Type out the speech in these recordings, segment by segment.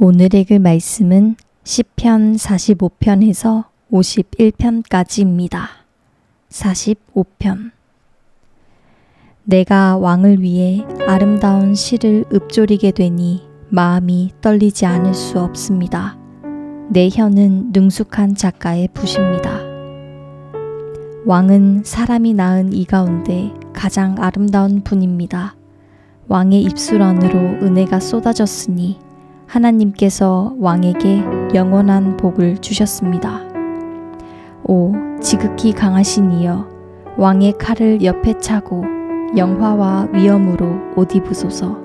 오늘 읽을 말씀은 시편 45편에서 51편까지입니다. 45편. 내가 왕을 위해 아름다운 시를 읊조리게 되니 마음이 떨리지 않을 수 없습니다. 내 혀는 능숙한 작가의 붓입니다. 왕은 사람이 낳은 이 가운데 가장 아름다운 분입니다. 왕의 입술 안으로 은혜가 쏟아졌으니 하나님께서 왕에게 영원한 복을 주셨습니다. 오, 지극히 강하신 이여, 왕의 칼을 옆에 차고 영화와 위엄으로 옷 입으소서.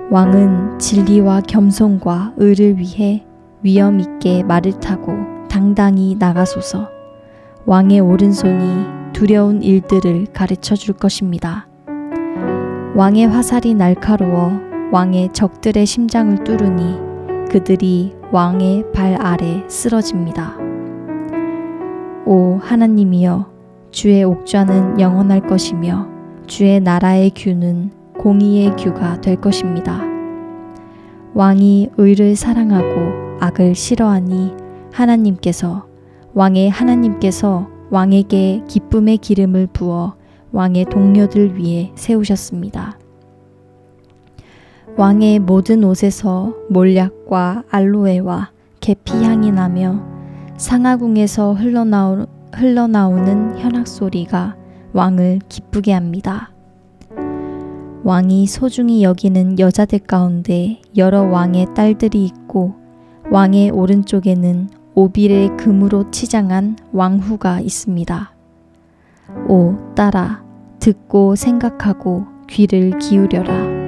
왕은 진리와 겸손과 의를 위해 위엄 있게 말을 타고 당당히 나가소서. 왕의 오른손이 두려운 일들을 가르쳐 줄 것입니다. 왕의 화살이 날카로워 왕의 적들의 심장을 뚫으니 그들이 왕의 발 아래 쓰러집니다. 오 하나님이여, 주의 옥좌는 영원할 것이며 주의 나라의 규는 공의의 규가 될 것입니다. 왕이 의를 사랑하고 악을 싫어하니 하나님께서 왕에게 기쁨의 기름을 부어 왕의 동료들 위해 세우셨습니다. 왕의 모든 옷에서 몰약과 알로에와 계피 향이 나며 상하궁에서 흘러나오는 현악 소리가 왕을 기쁘게 합니다. 왕이 소중히 여기는 여자들 가운데 여러 왕의 딸들이 있고 왕의 오른쪽에는 오빌의 금으로 치장한 왕후가 있습니다. 오 딸아, 듣고 생각하고 귀를 기울여라.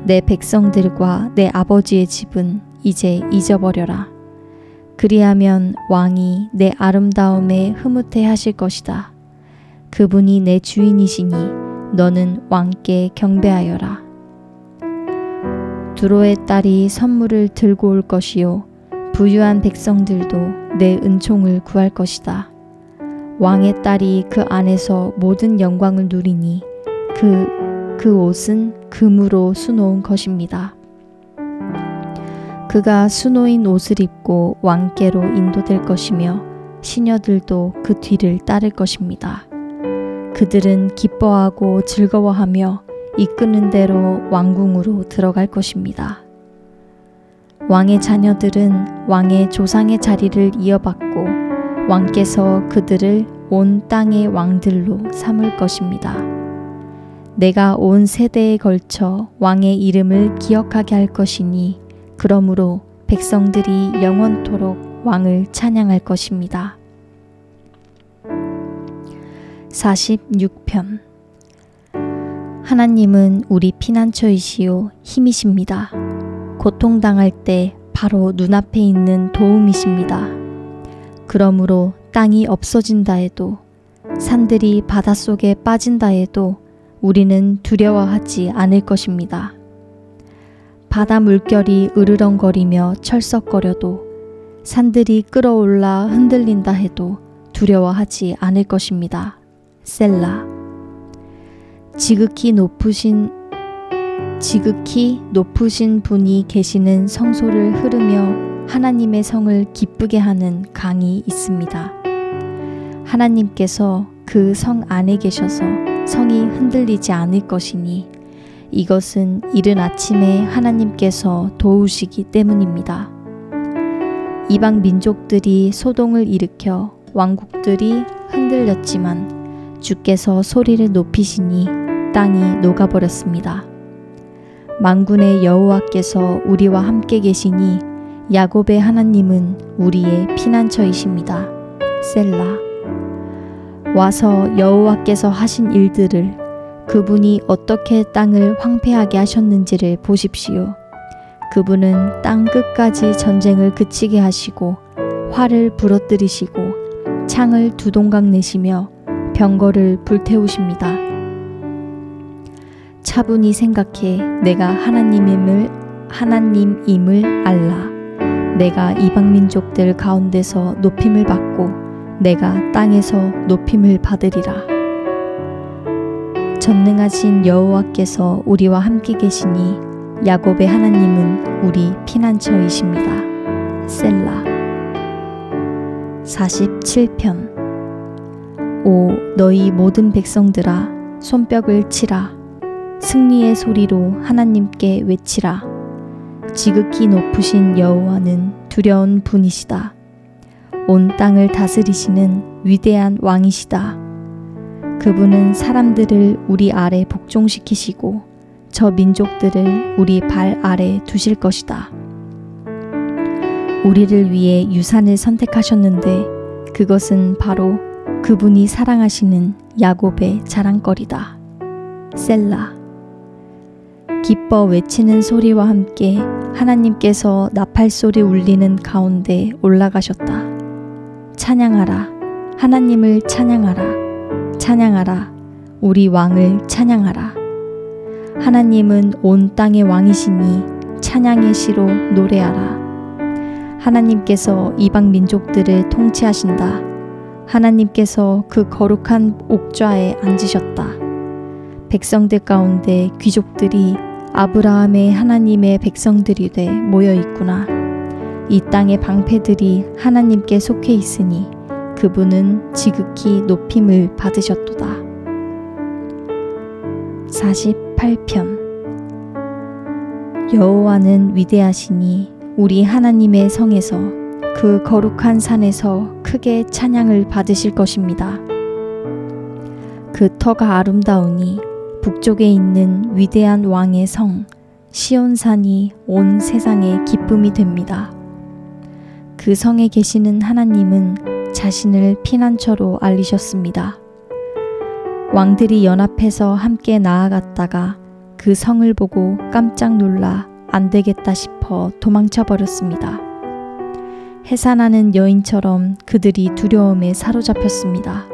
내 백성들과 내 아버지의 집은 이제 잊어버려라. 그리하면 왕이 내 아름다움에 흐뭇해 하실 것이다. 그분이 내 주인이시니 너는 왕께 경배하여라. 두로의 딸이 선물을 들고 올 것이요 부유한 백성들도 내 은총을 구할 것이다. 왕의 딸이 그 안에서 모든 영광을 누리니 그 옷은 금으로 수놓은 것입니다. 그가 수놓인 옷을 입고 왕께로 인도될 것이며 시녀들도 그 뒤를 따를 것입니다. 그들은 기뻐하고 즐거워하며 이끄는 대로 왕궁으로 들어갈 것입니다. 왕의 자녀들은 왕의 조상의 자리를 이어받고 왕께서 그들을 온 땅의 왕들로 삼을 것입니다. 내가 온 세대에 걸쳐 왕의 이름을 기억하게 할 것이니 그러므로 백성들이 영원토록 왕을 찬양할 것입니다. 46편. 하나님은 우리 피난처이시요 힘이십니다. 고통당할 때 바로 눈앞에 있는 도움이십니다. 그러므로 땅이 없어진다 해도 산들이 바닷속에 빠진다 해도 우리는 두려워하지 않을 것입니다. 바다 물결이 으르렁거리며 철썩거려도 산들이 끌어올라 흔들린다 해도 두려워하지 않을 것입니다. 셀라. 지극히 높으신 분이 계시는 성소를 흐르며 하나님의 성을 기쁘게 하는 강이 있습니다. 하나님께서 그 성 안에 계셔서 성이 흔들리지 않을 것이니 이것은 이른 아침에 하나님께서 도우시기 때문입니다. 이방 민족들이 소동을 일으켜 왕국들이 흔들렸지만 주께서 소리를 높이시니 땅이 녹아버렸습니다. 만군의 여호와께서 우리와 함께 계시니 야곱의 하나님은 우리의 피난처이십니다. 셀라. 와서 여호와께서 하신 일들을, 그분이 어떻게 땅을 황폐하게 하셨는지를 보십시오. 그분은 땅 끝까지 전쟁을 그치게 하시고 활을 부러뜨리시고 창을 두 동강 내시며 병거를 불태우십니다. 차분히 생각해 내가 하나님임을 알라. 내가 이방 민족들 가운데서 높임을 받고 내가 땅에서 높임을 받으리라. 전능하신 여호와께서 우리와 함께 계시니 야곱의 하나님은 우리 피난처이십니다. 셀라. 47편. 오 너희 모든 백성들아 손뼉을 치라. 승리의 소리로 하나님께 외치라. 지극히 높으신 여호와는 두려운 분이시다. 온 땅을 다스리시는 위대한 왕이시다. 그분은 사람들을 우리 아래 복종시키시고 저 민족들을 우리 발 아래 두실 것이다. 우리를 위해 유산을 선택하셨는데 그것은 바로 그분이 사랑하시는 야곱의 자랑거리다. 셀라. 기뻐 외치는 소리와 함께 하나님께서 나팔소리 울리는 가운데 올라가셨다. 찬양하라. 하나님을 찬양하라. 찬양하라. 우리 왕을 찬양하라. 하나님은 온 땅의 왕이시니 찬양의 시로 노래하라. 하나님께서 이방 민족들을 통치하신다. 하나님께서 그 거룩한 옥좌에 앉으셨다. 백성들 가운데 귀족들이 아브라함의 하나님의 백성들이 돼 모여 있구나. 이 땅의 방패들이 하나님께 속해 있으니 그분은 지극히 높임을 받으셨도다. 48편. 여호와는 위대하시니 우리 하나님의 성에서 그 거룩한 산에서 크게 찬양을 받으실 것입니다. 그 터가 아름다우니 북쪽에 있는 위대한 왕의 성 시온산이 온 세상의 기쁨이 됩니다. 그 성에 계시는 하나님은 자신을 피난처로 알리셨습니다. 왕들이 연합해서 함께 나아갔다가 그 성을 보고 깜짝 놀라 안 되겠다 싶어 도망쳐 버렸습니다. 해산하는 여인처럼 그들이 두려움에 사로잡혔습니다.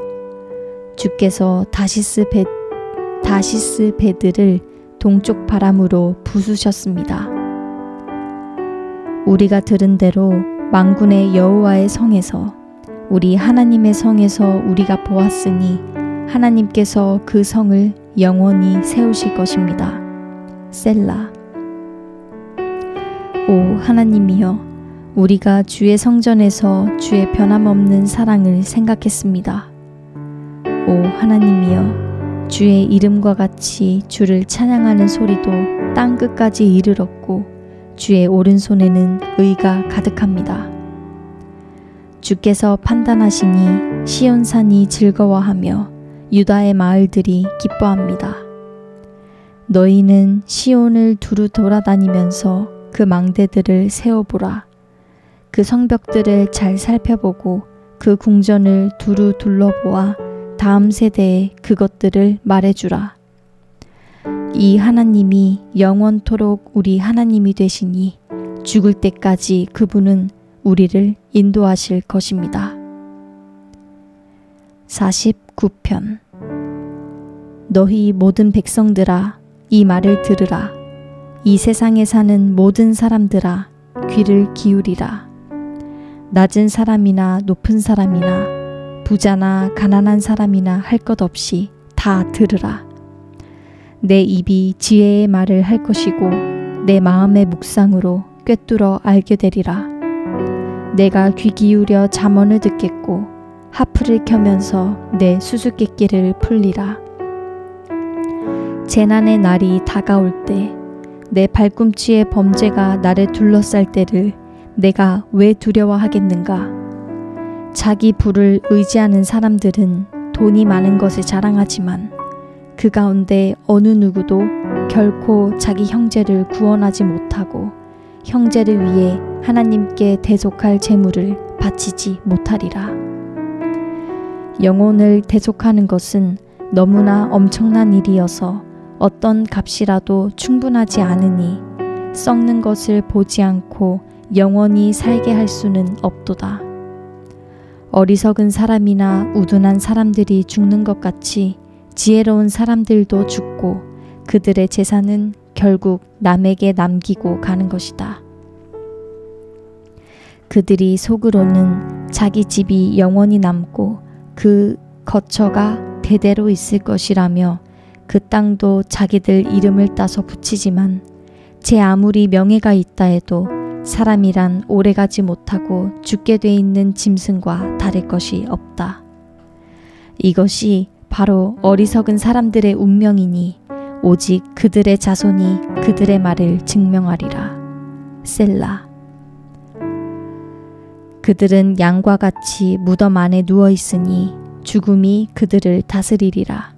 주께서 다시스 배들을 동쪽 바람으로 부수셨습니다. 우리가 들은 대로 만군의 여호와의 성에서 우리 하나님의 성에서 우리가 보았으니 하나님께서 그 성을 영원히 세우실 것입니다. 셀라. 오 하나님이여, 우리가 주의 성전에서 주의 변함없는 사랑을 생각했습니다. 오 하나님이여, 주의 이름과 같이 주를 찬양하는 소리도 땅 끝까지 이르렀고 주의 오른손에는 의가 가득합니다. 주께서 판단하시니 시온산이 즐거워하며 유다의 마을들이 기뻐합니다. 너희는 시온을 두루 돌아다니면서 그 망대들을 세어보라. 그 성벽들을 잘 살펴보고 그 궁전을 두루 둘러보아 다음 세대에 그것들을 말해주라. 이 하나님이 영원토록 우리 하나님이 되시니 죽을 때까지 그분은 우리를 인도하실 것입니다. 49편. 너희 모든 백성들아, 이 말을 들으라. 이 세상에 사는 모든 사람들아, 귀를 기울이라. 낮은 사람이나 높은 사람이나 부자나 가난한 사람이나 할 것 없이 다 들으라. 내 입이 지혜의 말을 할 것이고 내 마음의 묵상으로 꿰뚫어 알게 되리라. 내가 귀 기울여 잠언을 듣겠고 하프를 켜면서 내 수수께끼를 풀리라. 재난의 날이 다가올 때, 내 발꿈치의 범죄가 나를 둘러쌀 때를 내가 왜 두려워하겠는가? 자기 부를 의지하는 사람들은 돈이 많은 것을 자랑하지만 그 가운데 어느 누구도 결코 자기 형제를 구원하지 못하고 형제를 위해 하나님께 대속할 제물을 바치지 못하리라. 영혼을 대속하는 것은 너무나 엄청난 일이어서 어떤 값이라도 충분하지 않으니 썩는 것을 보지 않고 영원히 살게 할 수는 없도다. 어리석은 사람이나 우둔한 사람들이 죽는 것 같이 지혜로운 사람들도 죽고 그들의 재산은 결국 남에게 남기고 가는 것이다. 그들이 속으로는 자기 집이 영원히 남고 그 거처가 대대로 있을 것이라며 그 땅도 자기들 이름을 따서 붙이지만 제 아무리 명예가 있다 해도 사람이란 오래가지 못하고 죽게 돼 있는 짐승과 다를 것이 없다. 이것이 바로 어리석은 사람들의 운명이니 오직 그들의 자손이 그들의 말을 증명하리라. 셀라. 그들은 양과 같이 무덤 안에 누워 있으니 죽음이 그들을 다스리리라.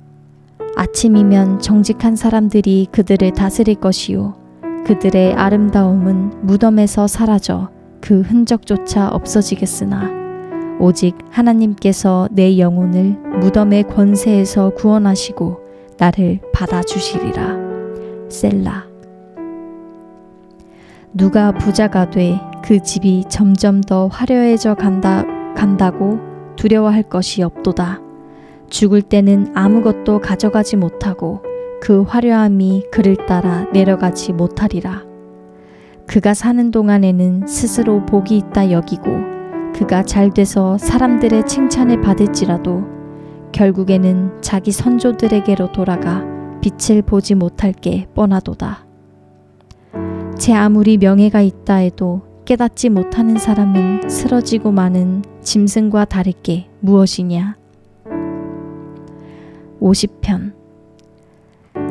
아침이면 정직한 사람들이 그들을 다스릴 것이요 그들의 아름다움은 무덤에서 사라져 그 흔적조차 없어지겠으나 오직 하나님께서 내 영혼을 무덤의 권세에서 구원하시고 나를 받아주시리라. 셀라. 누가 부자가 돼 그 집이 점점 더 화려해져 간다고 두려워할 것이 없도다. 죽을 때는 아무것도 가져가지 못하고 그 화려함이 그를 따라 내려가지 못하리라. 그가 사는 동안에는 스스로 복이 있다 여기고 그가 잘 돼서 사람들의 칭찬을 받을지라도 결국에는 자기 선조들에게로 돌아가 빛을 보지 못할 게 뻔하도다. 제 아무리 명예가 있다 해도 깨닫지 못하는 사람은 쓰러지고 마는 짐승과 다를 게 무엇이냐. 50편.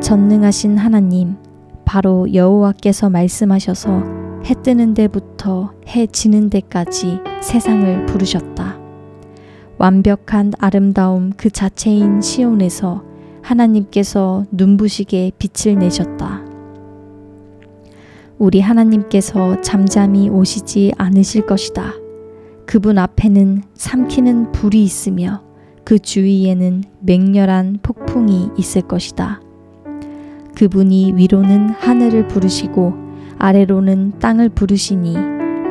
전능하신 하나님, 바로 여호와께서 말씀하셔서 해 뜨는 데부터 해 지는 데까지 세상을 부르셨다. 완벽한 아름다움 그 자체인 시온에서 하나님께서 눈부시게 빛을 내셨다. 우리 하나님께서 잠잠히 오시지 않으실 것이다. 그분 앞에는 삼키는 불이 있으며 그 주위에는 맹렬한 폭풍이 있을 것이다. 그분이 위로는 하늘을 부르시고 아래로는 땅을 부르시니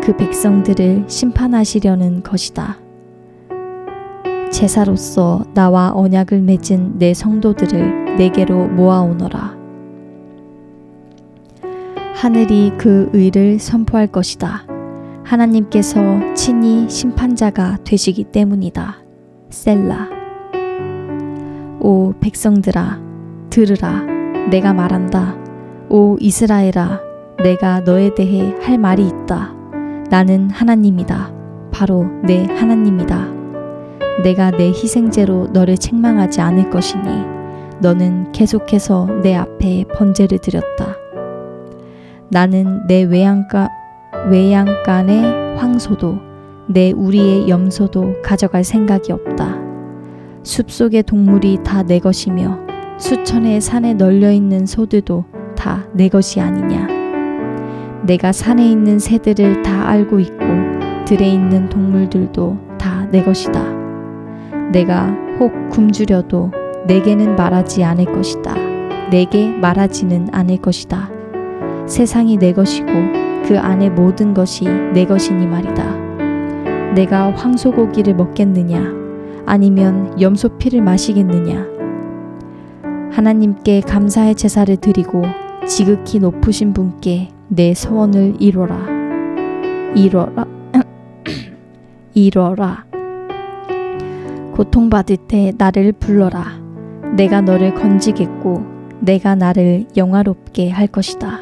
그 백성들을 심판하시려는 것이다. 제사로서 나와 언약을 맺은 내 성도들을 내게로 모아오너라. 하늘이 그 의를 선포할 것이다. 하나님께서 친히 심판자가 되시기 때문이다. 셀라. 오 백성들아, 들으라. 내가 말한다. 오 이스라엘아, 내가 너에 대해 할 말이 있다. 나는 하나님이다. 바로 내 하나님이다. 내가 내 희생제로 너를 책망하지 않을 것이니 너는 계속해서 내 앞에 번제를 드렸다. 나는 내 외양간의 황소도 내 우리의 염소도 가져갈 생각이 없다. 숲속의 동물이 다 내 것이며 수천의 산에 널려있는 소들도 다 내 것이 아니냐. 내가 산에 있는 새들을 다 알고 있고 들에 있는 동물들도 다 내 것이다. 내가 혹 굶주려도 내게는 말하지 않을 것이다. 내게 말하지는 않을 것이다. 세상이 내 것이고 그 안의 모든 것이 내 것이니 말이다. 내가 황소고기를 먹겠느냐? 아니면 염소 피를 마시겠느냐? 하나님께 감사의 제사를 드리고 지극히 높으신 분께 내 소원을 이뤄라. 이뤄라. 이뤄라. 고통받을 때 나를 불러라. 내가 너를 건지겠고 내가 나를 영화롭게 할 것이다.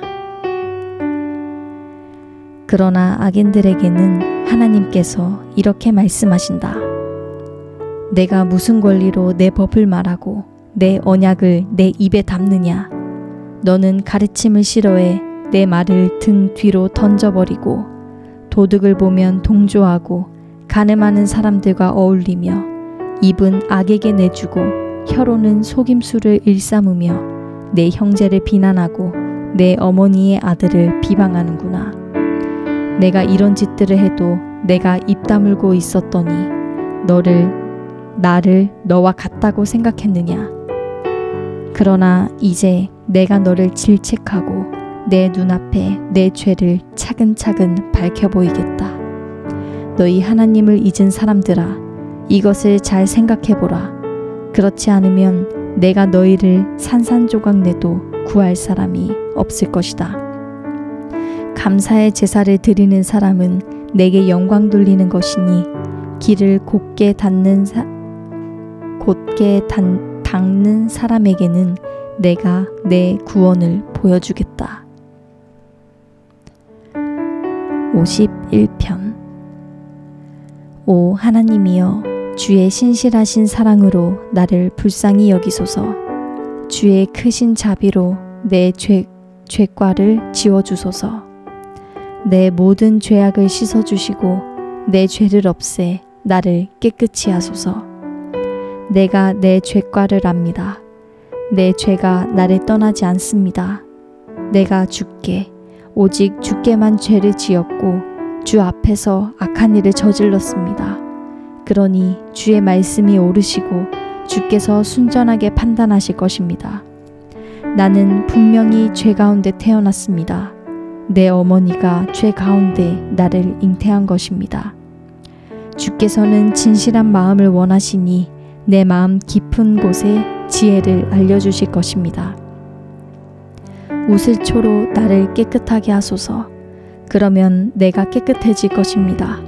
그러나 악인들에게는 하나님께서 이렇게 말씀하신다. 내가 무슨 권리로 내 법을 말하고 내 언약을 내 입에 담느냐. 너는 가르침을 싫어해 내 말을 등 뒤로 던져버리고 도둑을 보면 동조하고 간음하는 사람들과 어울리며 입은 악에게 내주고 혀로는 속임수를 일삼으며 내 형제를 비난하고 내 어머니의 아들을 비방하는구나. 내가 이런 짓들을 해도 내가 입 다물고 있었더니 나를 너와 같다고 생각했느냐. 그러나 이제 내가 너를 질책하고 내 눈앞에 내 죄를 차근차근 밝혀 보이겠다. 너희 하나님을 잊은 사람들아, 이것을 잘 생각해보라. 그렇지 않으면 내가 너희를 산산조각 내도 구할 사람이 없을 것이다. 감사의 제사를 드리는 사람은 내게 영광 돌리는 것이니 길을 곧게 닦는 사람에게는 내가 내 구원을 보여주겠다. 51편. 오 하나님이여, 주의 신실하신 사랑으로 나를 불쌍히 여기소서. 주의 크신 자비로 내 죄과를 지워주소서. 내 모든 죄악을 씻어주시고 내 죄를 없애 나를 깨끗이 하소서. 내가 내 죄과를 압니다. 내 죄가 나를 떠나지 않습니다. 내가 주께, 오직 주께만 죄를 지었고 주 앞에서 악한 일을 저질렀습니다. 그러니 주의 말씀이 옳으시고 주께서 순전하게 판단하실 것입니다. 나는 분명히 죄 가운데 태어났습니다. 내 어머니가 죄 가운데 나를 잉태한 것입니다. 주께서는 진실한 마음을 원하시니 내 마음 깊은 곳에 지혜를 알려주실 것입니다. 우슬초로 나를 깨끗하게 하소서. 그러면 내가 깨끗해질 것입니다.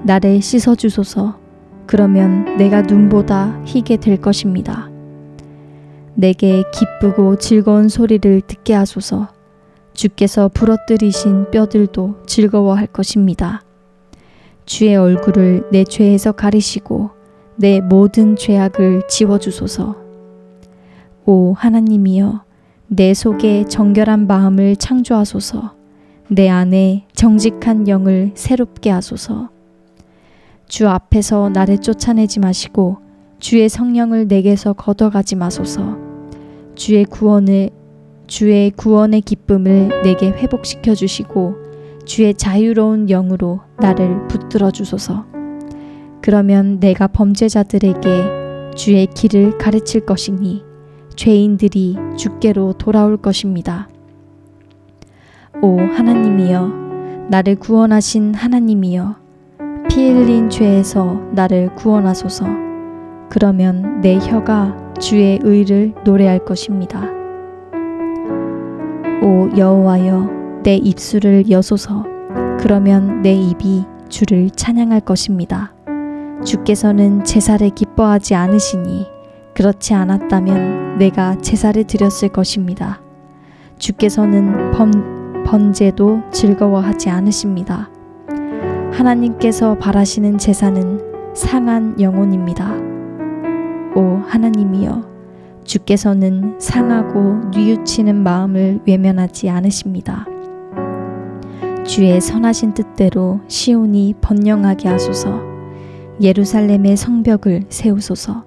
나를 씻어주소서. 그러면 내가 눈보다 희게 될 것입니다. 내게 기쁘고 즐거운 소리를 듣게 하소서. 주께서 부러뜨리신 뼈들도 즐거워할 것입니다. 주의 얼굴을 내 죄에서 가리시고 내 모든 죄악을 지워주소서. 오 하나님이여, 내 속에 정결한 마음을 창조하소서. 내 안에 정직한 영을 새롭게 하소서. 주 앞에서 나를 쫓아내지 마시고 주의 성령을 내게서 걷어가지 마소서. 주의 구원의 기쁨을 내게 회복시켜 주시고 주의 자유로운 영으로 나를 붙들어 주소서. 그러면 내가 범죄자들에게 주의 길을 가르칠 것이니 죄인들이 주께로 돌아올 것입니다. 오 하나님이여, 나를 구원하신 하나님이여, 피 흘린 죄에서 나를 구원하소서. 그러면 내 혀가 주의 의를 노래할 것입니다. 오 여호와여, 내 입술을 여소서. 그러면 내 입이 주를 찬양할 것입니다. 주께서는 제사를 기뻐하지 않으시니 그렇지 않았다면 내가 제사를 드렸을 것입니다. 주께서는 번제도 즐거워하지 않으십니다. 하나님께서 바라시는 제사는 상한 영혼입니다. 오 하나님이여, 주께서는 상하고 뉘우치는 마음을 외면하지 않으십니다. 주의 선하신 뜻대로 시온이 번영하게 하소서. 예루살렘의 성벽을 세우소서.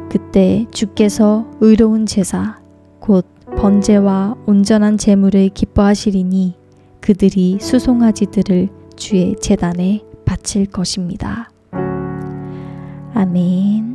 그때 주께서 의로운 제사, 곧 번제와 온전한 제물을 기뻐하시리니 그들이 수송아지들을 주의 제단에 바칠 것입니다. 아멘.